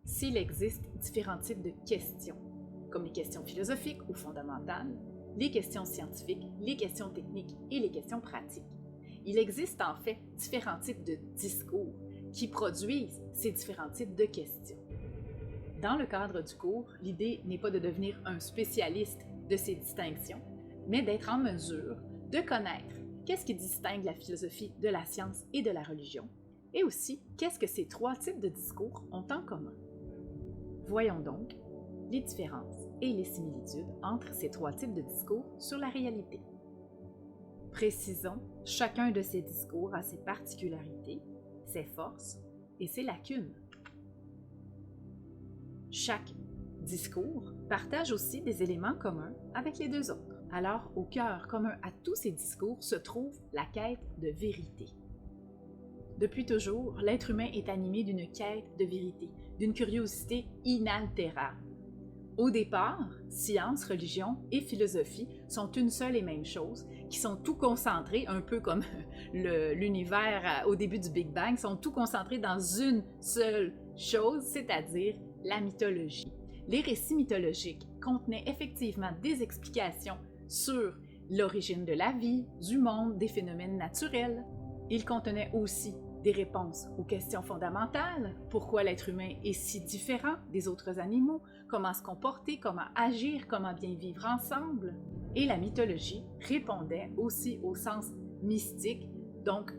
S'il existe différents types de questions, comme les questions philosophiques ou fondamentales, les questions scientifiques, les questions techniques et les questions pratiques, il existe en fait différents types de discours qui produisent ces différents types de questions. Dans le cadre du cours, l'idée n'est pas de devenir un spécialiste de ces distinctions, mais d'être en mesure de connaître qu'est-ce qui distingue la philosophie de la science et de la religion, et aussi qu'est-ce que ces trois types de discours ont en commun. Voyons donc les différences et les similitudes entre ces trois types de discours sur la réalité. Précisons, chacun de ces discours a ses particularités, ses forces et ses lacunes. Chaque discours partage aussi des éléments communs avec les deux autres. Alors, au cœur commun à tous ces discours se trouve la quête de vérité. Depuis toujours, l'être humain est animé d'une quête de vérité, d'une curiosité inaltérable. Au départ, science, religion et philosophie sont une seule et même chose, qui sont tout concentrés, un peu comme l'univers au début du Big Bang, sont tout concentrés dans une seule chose, c'est-à-dire la mythologie. Les récits mythologiques contenaient effectivement des explications sur l'origine de la vie, du monde, des phénomènes naturels. Ils contenaient aussi des réponses aux questions fondamentales, pourquoi l'être humain est si différent des autres animaux, comment se comporter, comment agir, comment bien vivre ensemble. Et la mythologie répondait aussi au sens mystique, donc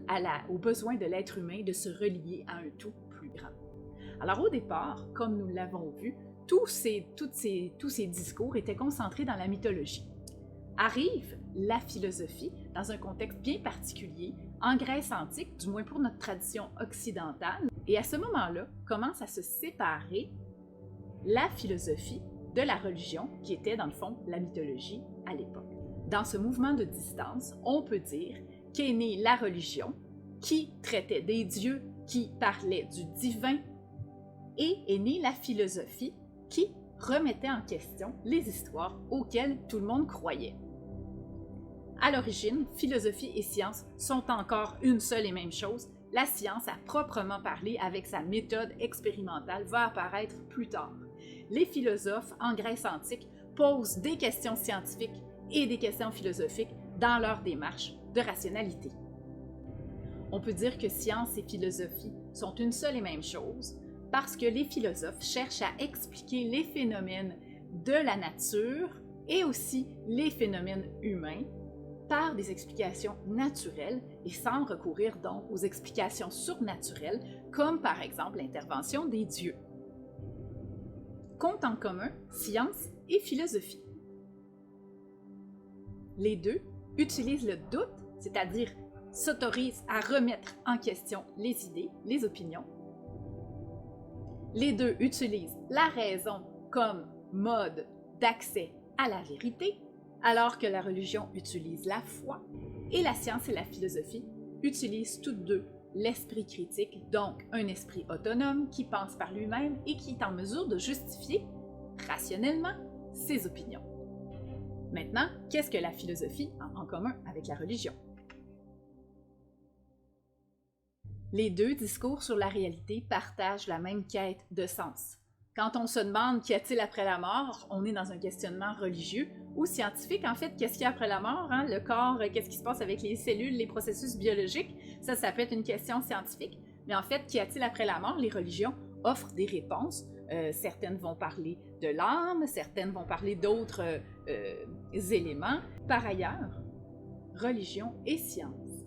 au besoin de l'être humain de se relier à un tout plus grand. Alors au départ, comme nous l'avons vu, tous ces discours étaient concentrés dans la mythologie. Arrive la philosophie dans un contexte bien particulier, en Grèce antique, du moins pour notre tradition occidentale, et à ce moment-là, commence à se séparer la philosophie de la religion, qui était dans le fond la mythologie à l'époque. Dans ce mouvement de distance, on peut dire qu'est née la religion, qui traitait des dieux, qui parlait du divin, et est née la philosophie, qui remettait en question les histoires auxquelles tout le monde croyait. À l'origine, philosophie et science sont encore une seule et même chose. La science, à proprement parler, avec sa méthode expérimentale, va apparaître plus tard. Les philosophes en Grèce antique posent des questions scientifiques et des questions philosophiques dans leur démarche de rationalité. On peut dire que science et philosophie sont une seule et même chose parce que les philosophes cherchent à expliquer les phénomènes de la nature et aussi les phénomènes humains par des explications naturelles et sans recourir donc aux explications surnaturelles, comme par exemple l'intervention des dieux. Compte en commun, science et philosophie. Les deux utilisent le doute, c'est-à-dire s'autorisent à remettre en question les idées, les opinions. Les deux utilisent la raison comme mode d'accès à la vérité, alors que la religion utilise la foi, et la science et la philosophie utilisent toutes deux l'esprit critique, donc un esprit autonome qui pense par lui-même et qui est en mesure de justifier rationnellement ses opinions. Maintenant, qu'est-ce que la philosophie a en commun avec la religion? Les deux discours sur la réalité partagent la même quête de sens. Quand on se demande qu'y a-t-il après la mort, on est dans un questionnement religieux ou scientifique. En fait, qu'est-ce qu'il y a après la mort? Le corps, qu'est-ce qui se passe avec les cellules, les processus biologiques? Ça peut être une question scientifique. Mais en fait, qu'y a-t-il après la mort? Les religions offrent des réponses. Certaines vont parler de l'âme, certaines vont parler d'autres éléments. Par ailleurs, religion et science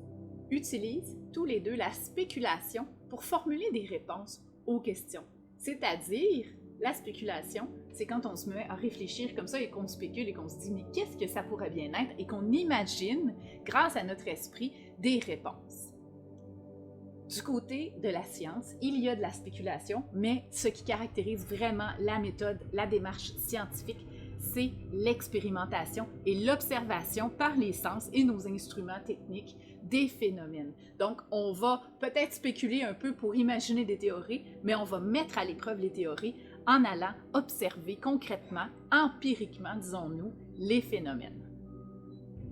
utilisent tous les deux la spéculation pour formuler des réponses aux questions. C'est-à-dire, la spéculation, c'est quand on se met à réfléchir comme ça et qu'on spécule et qu'on se dit « mais qu'est-ce que ça pourrait bien être ?» et qu'on imagine, grâce à notre esprit, des réponses. Du côté de la science, il y a de la spéculation, mais ce qui caractérise vraiment la méthode, la démarche scientifique, c'est l'expérimentation et l'observation par les sens et nos instruments techniques des phénomènes. Donc, on va peut-être spéculer un peu pour imaginer des théories, mais on va mettre à l'épreuve les théories en allant observer concrètement, empiriquement, disons-nous, les phénomènes.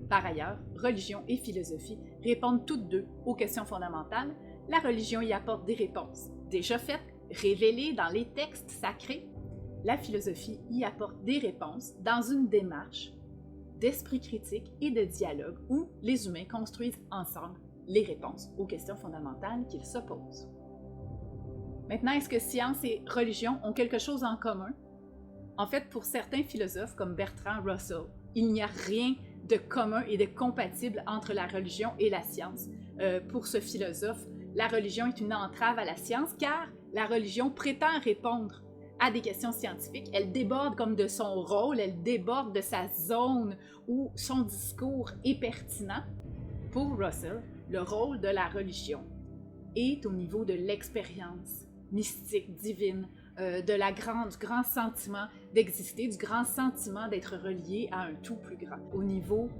Par ailleurs, religion et philosophie répondent toutes deux aux questions fondamentales. La religion y apporte des réponses déjà faites révélées dans les textes sacrés, la philosophie y apporte des réponses dans une démarche d'esprit critique et de dialogue où les humains construisent ensemble les réponses aux questions fondamentales qu'ils se posent. Maintenant, est-ce que science et religion ont quelque chose en commun? En fait, pour certains philosophes comme Bertrand Russell, il n'y a rien de commun et de compatible entre la religion et la science. Pour ce philosophe, la religion est une entrave à la science car la religion prétend répondre à des questions scientifiques, elle déborde comme de son rôle, elle déborde de sa zone où son discours est pertinent. Pour Russell, le rôle de la religion est au niveau de l'expérience mystique, divine, du grand sentiment d'exister, du grand sentiment d'être relié à un tout plus grand. Au niveau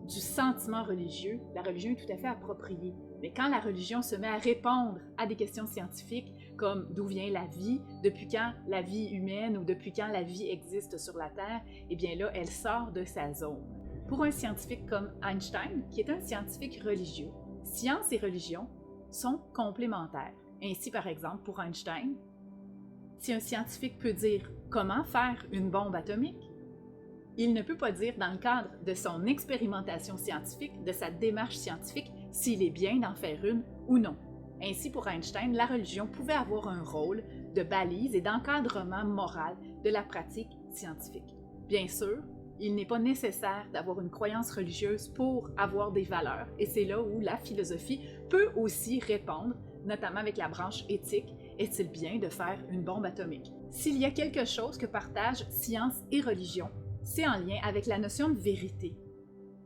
du sentiment religieux, la religion est tout à fait appropriée. Mais quand la religion se met à répondre à des questions scientifiques comme d'où vient la vie, depuis quand la vie humaine ou depuis quand la vie existe sur la Terre, eh bien là, elle sort de sa zone. Pour un scientifique comme Einstein, qui est un scientifique religieux, science et religion sont complémentaires. Ainsi, par exemple, pour Einstein, si un scientifique peut dire comment faire une bombe atomique, il ne peut pas dire dans le cadre de son expérimentation scientifique, de sa démarche scientifique, s'il est bien d'en faire une ou non. Ainsi, pour Einstein, la religion pouvait avoir un rôle de balise et d'encadrement moral de la pratique scientifique. Bien sûr, il n'est pas nécessaire d'avoir une croyance religieuse pour avoir des valeurs, et c'est là où la philosophie peut aussi répondre, notamment avec la branche éthique, est-il bien de faire une bombe atomique? S'il y a quelque chose que partagent science et religion, c'est en lien avec la notion de vérité.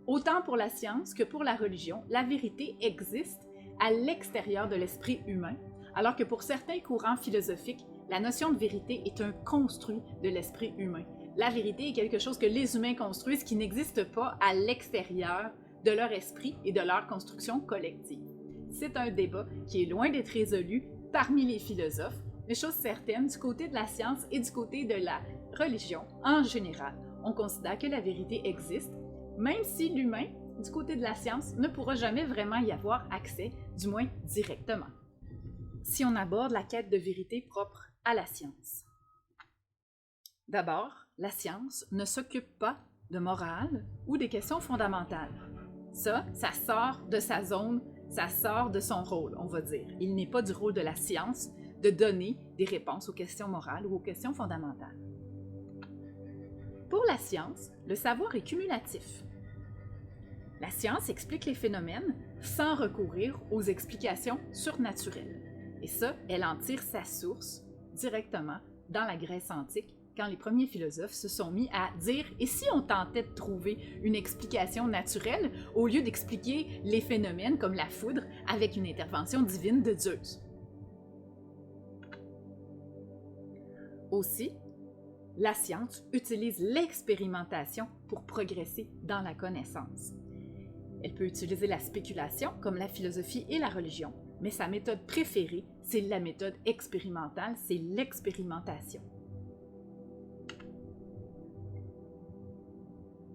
Autant pour la science que pour la religion, la vérité existe à l'extérieur de l'esprit humain, alors que pour certains courants philosophiques, la notion de vérité est un construit de l'esprit humain. La vérité est quelque chose que les humains construisent qui n'existe pas à l'extérieur de leur esprit et de leur construction collective. C'est un débat qui est loin d'être résolu parmi les philosophes, mais chose certaine, du côté de la science et du côté de la religion en général, on considère que la vérité existe, même si l'humain, du côté de la science, ne pourra jamais vraiment y avoir accès, du moins directement. Si on aborde la quête de vérité propre à la science. D'abord, la science ne s'occupe pas de morale ou des questions fondamentales. Ça sort de sa zone, ça sort de son rôle, on va dire. Il n'est pas du rôle de la science de donner des réponses aux questions morales ou aux questions fondamentales. Pour la science, le savoir est cumulatif. La science explique les phénomènes sans recourir aux explications surnaturelles. Et ça, elle en tire sa source directement dans la Grèce antique, quand les premiers philosophes se sont mis à dire « et si on tentait de trouver une explication naturelle au lieu d'expliquer les phénomènes comme la foudre avec une intervention divine de Zeus ?» Aussi, la science utilise l'expérimentation pour progresser dans la connaissance. Elle peut utiliser la spéculation, comme la philosophie et la religion, mais sa méthode préférée, c'est la méthode expérimentale, c'est l'expérimentation.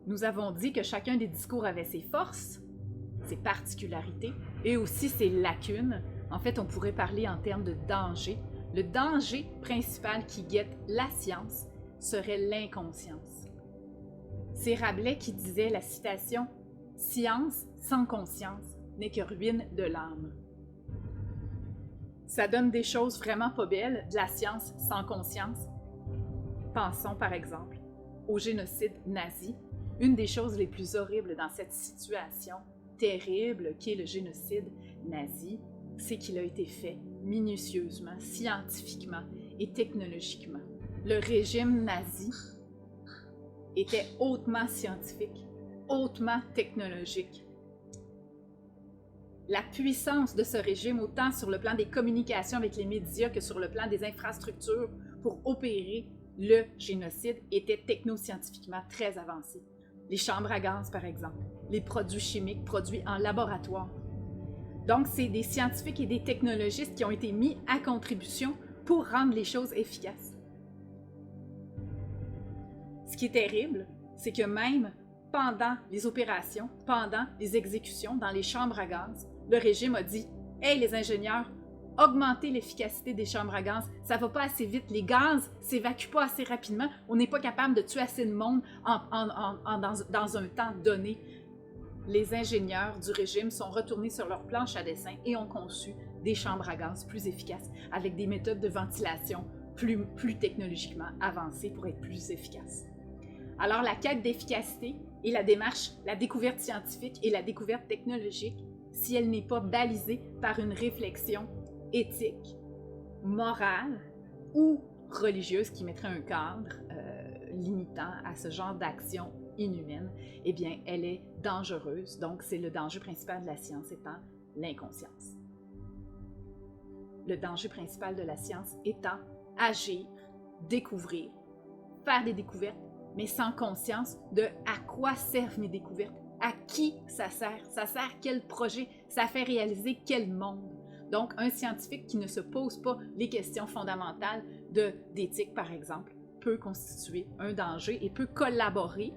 Nous avons dit que chacun des discours avait ses forces, ses particularités et aussi ses lacunes. En fait, on pourrait parler en termes de danger. Le danger principal qui guette la science serait l'inconscience. C'est Rabelais qui disait la citation « Science sans conscience n'est que ruine de l'âme ». Ça donne des choses vraiment pas belles, de la science sans conscience. Pensons par exemple au génocide nazi. Une des choses les plus horribles dans cette situation terrible qu'est le génocide nazi, c'est qu'il a été fait minutieusement, scientifiquement et technologiquement. Le régime nazi était hautement scientifique, hautement technologique. La puissance de ce régime, autant sur le plan des communications avec les médias que sur le plan des infrastructures pour opérer le génocide, était technoscientifiquement très avancée. Les chambres à gaz, par exemple, les produits chimiques produits en laboratoire. Donc, c'est des scientifiques et des technologistes qui ont été mis à contribution pour rendre les choses efficaces. Ce qui est terrible, c'est que même pendant les opérations, pendant les exécutions dans les chambres à gaz, le régime a dit « Hey les ingénieurs, augmenter l'efficacité des chambres à gaz. Ça va pas assez vite, les gaz s'évacuent pas assez rapidement, on n'est pas capable de tuer assez de monde dans un temps donné. Les ingénieurs du régime sont retournés sur leur planche à dessin et ont conçu des chambres à gaz plus efficaces, avec des méthodes de ventilation plus technologiquement avancées pour être plus efficaces. Alors la quête d'efficacité et la démarche, la découverte scientifique et la découverte technologique, si elle n'est pas balisée par une réflexion éthique, morale ou religieuse qui mettrait un cadre limitant à ce genre d'action inhumaine, eh bien, elle est dangereuse. Donc, c'est le danger principal de la science étant l'inconscience. Le danger principal de la science étant agir, découvrir, faire des découvertes, mais sans conscience de à quoi servent mes découvertes, à qui ça sert quel projet, ça fait réaliser quel monde. Donc, un scientifique qui ne se pose pas les questions fondamentales d'éthique, par exemple, peut constituer un danger et peut collaborer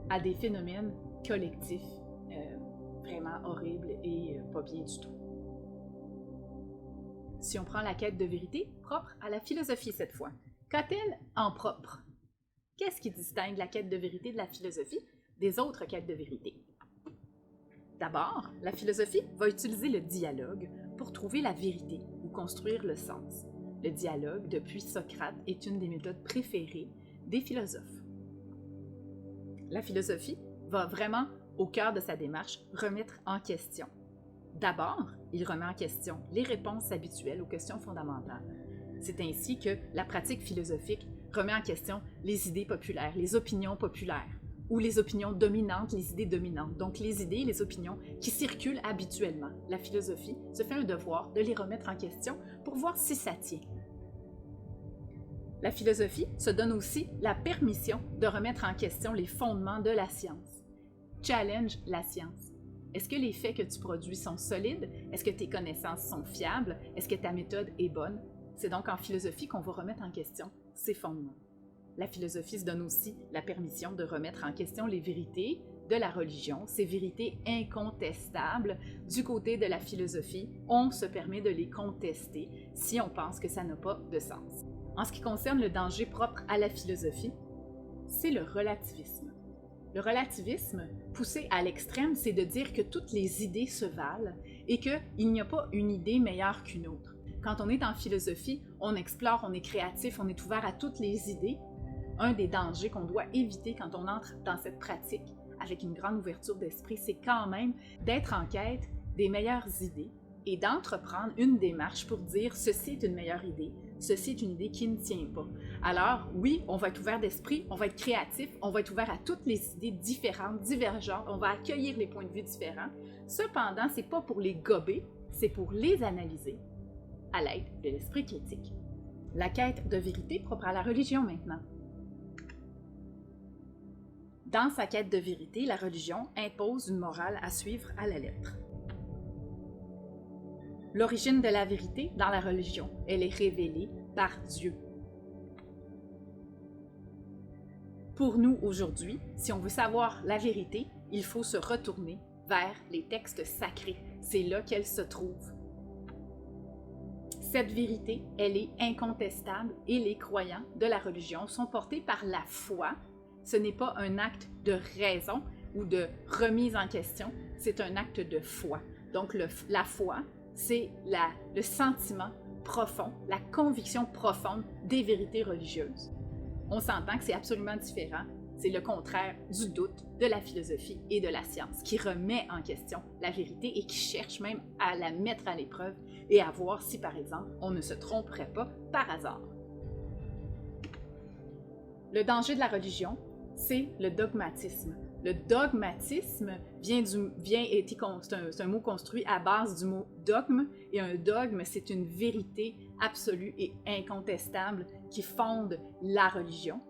à des phénomènes collectifs vraiment horribles et pas bien du tout. Si on prend la quête de vérité, propre à la philosophie cette fois, qu'a-t-elle en propre? Qu'est-ce qui distingue la quête de vérité de la philosophie des autres quêtes de vérité? D'abord, la philosophie va utiliser le dialogue pour trouver la vérité ou construire le sens. Le dialogue, depuis Socrate, est une des méthodes préférées des philosophes. La philosophie va vraiment, au cœur de sa démarche, remettre en question. D'abord, il remet en question les réponses habituelles aux questions fondamentales. C'est ainsi que la pratique philosophique remet en question les idées populaires, les opinions populaires, ou les opinions dominantes, les idées dominantes. Donc les idées et les opinions qui circulent habituellement. La philosophie se fait un devoir de les remettre en question pour voir si ça tient. La philosophie se donne aussi la permission de remettre en question les fondements de la science. Challenge la science. Est-ce que les faits que tu produis sont solides? Est-ce que tes connaissances sont fiables? Est-ce que ta méthode est bonne? C'est donc en philosophie qu'on va remettre en question ces fondements. La philosophie se donne aussi la permission de remettre en question les vérités de la religion, ces vérités incontestables. Du côté de la philosophie, on se permet de les contester si on pense que ça n'a pas de sens. En ce qui concerne le danger propre à la philosophie, c'est le relativisme. Le relativisme, poussé à l'extrême, c'est de dire que toutes les idées se valent et qu'il n'y a pas une idée meilleure qu'une autre. Quand on est en philosophie, on explore, on est créatif, on est ouvert à toutes les idées. Un des dangers qu'on doit éviter quand on entre dans cette pratique avec une grande ouverture d'esprit, c'est quand même d'être en quête des meilleures idées et d'entreprendre une démarche pour dire « ceci est une meilleure idée ». Ceci est une idée qui ne tient pas. Alors, oui, on va être ouvert d'esprit, on va être créatif, on va être ouvert à toutes les idées différentes, divergentes, on va accueillir les points de vue différents. Cependant, ce n'est pas pour les gober, c'est pour les analyser à l'aide de l'esprit critique. La quête de vérité propre à la religion maintenant. Dans sa quête de vérité, la religion impose une morale à suivre à la lettre. L'origine de la vérité dans la religion, elle est révélée par Dieu. Pour nous, aujourd'hui, si on veut savoir la vérité, il faut se retourner vers les textes sacrés. C'est là qu'elle se trouve. Cette vérité, elle est incontestable et les croyants de la religion sont portés par la foi. Ce n'est pas un acte de raison ou de remise en question, c'est un acte de foi. Donc la foi, c'est le sentiment profond, la conviction profonde des vérités religieuses. On s'entend que c'est absolument différent. C'est le contraire du doute, de la philosophie et de la science, qui remet en question la vérité et qui cherche même à la mettre à l'épreuve et à voir si, par exemple, on ne se tromperait pas par hasard. Le danger de la religion, c'est le dogmatisme. Le dogmatisme c'est un mot construit à base du mot dogme, et un dogme, c'est une vérité absolue et incontestable qui fonde la religion.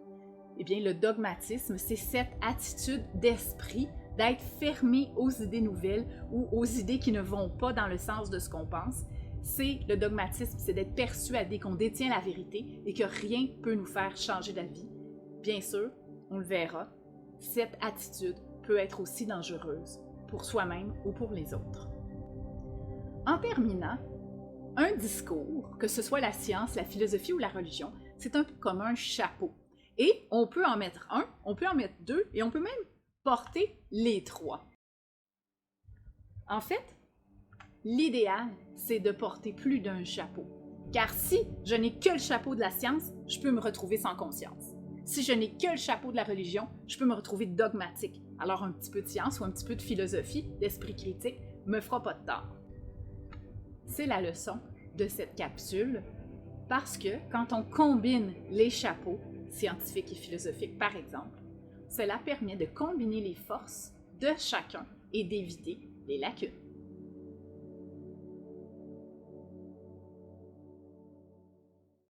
Eh bien, le dogmatisme, c'est cette attitude d'esprit d'être fermé aux idées nouvelles ou aux idées qui ne vont pas dans le sens de ce qu'on pense. C'est le dogmatisme, c'est d'être persuadé qu'on détient la vérité et que rien ne peut nous faire changer d'avis. Bien sûr, on le verra, cette attitude peut être aussi dangereuse pour soi-même ou pour les autres. En terminant, Un discours, que ce soit la science, la philosophie ou la religion, c'est un peu comme un chapeau. Et on peut en mettre un, on peut en mettre deux, et on peut même porter les trois. En fait, l'idéal, c'est de porter plus d'un chapeau. Car si je n'ai que le chapeau de la science, je peux me retrouver sans conscience. Si je n'ai que le chapeau de la religion, je peux me retrouver dogmatique. Alors un petit peu de science ou un petit peu de philosophie, d'esprit critique, me fera pas de tort. C'est la leçon de cette capsule, parce que quand on combine les chapeaux, scientifiques et philosophiques par exemple, cela permet de combiner les forces de chacun et d'éviter les lacunes.